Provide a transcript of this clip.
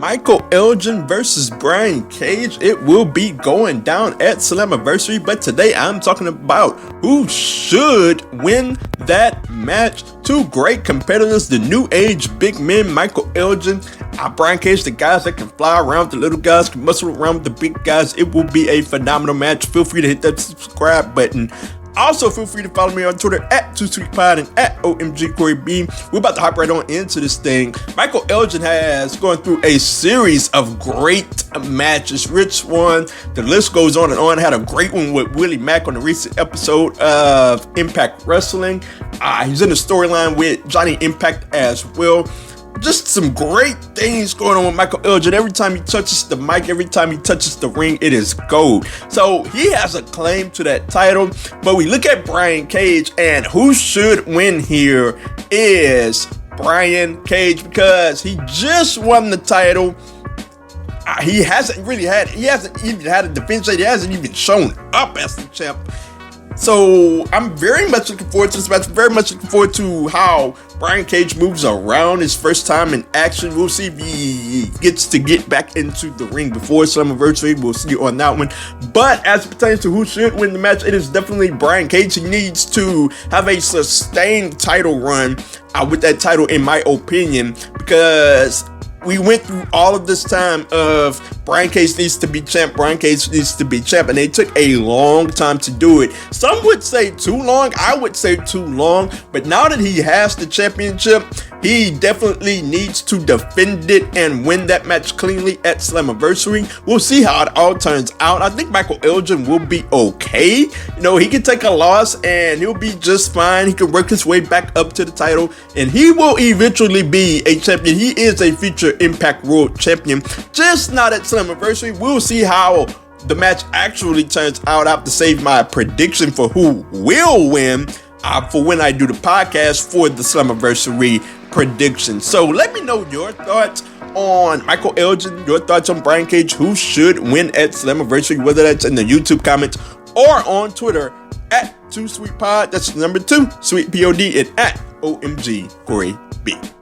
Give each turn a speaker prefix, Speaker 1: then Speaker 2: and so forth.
Speaker 1: Michel Elgin versus Brian Cage. It will be going down at Slammiversary, but today I'm talking about who should win that match. Two great competitors, the new age big men, Michel Elgin, Brian Cage, the guys that can fly around, the little guys can muscle around with the big guys. It will be a phenomenal match. Feel free to hit that subscribe button. Also, feel free to follow me on Twitter at 2sweetpod and at OMGCoreyB. We're about to hop right on into this thing. Michel Elgin has gone through a series of great matches. Rich one, the list goes on and on. Had a great one with Willie Mack on the recent episode of Impact Wrestling. He's in the storyline with Johnny Impact as well. Just some great things going on with Michel Elgin. Every time he touches the mic, every time he touches the ring, it is gold. So he has a claim to that title. But we look at Brian Cage, and who should win here is Brian Cage, because he just won the title. He hasn't even had a defense yet. He hasn't even shown up as the champ. So I'm very much looking forward to this match. Very much looking forward to how Brian Cage moves around his first time in action. We'll see if he gets to get back into the ring before Slammiversary. We'll see on that one. But as it pertains to who should win the match, it is definitely Brian Cage. He needs to have a sustained title run with that title, in my opinion, because we went through all of this time of Brian Cage needs to be champ, Brian Cage needs to be champ, and they took a long time to do it. Some would say too long, I would say too long, but now that he has the championship, he definitely needs to defend it and win that match cleanly at Slammiversary. We'll see how it all turns out. I think Michel Elgin will be okay. You know, he can take a loss and he'll be just fine. He can work his way back up to the title, and he will eventually be a champion. He is a future Impact World Champion, just not at Slammiversary. We'll see how the match actually turns out. I have to save my prediction for who will win for when I do the podcast for the Slammiversary prediction. So let me know your thoughts on Michel Elgin, your thoughts on Brian Cage, who should win at Slammiversary, whether that's in the YouTube comments or on Twitter at 2sweetpod. That's the number 2, sweet pod, and at OMGCoreyB.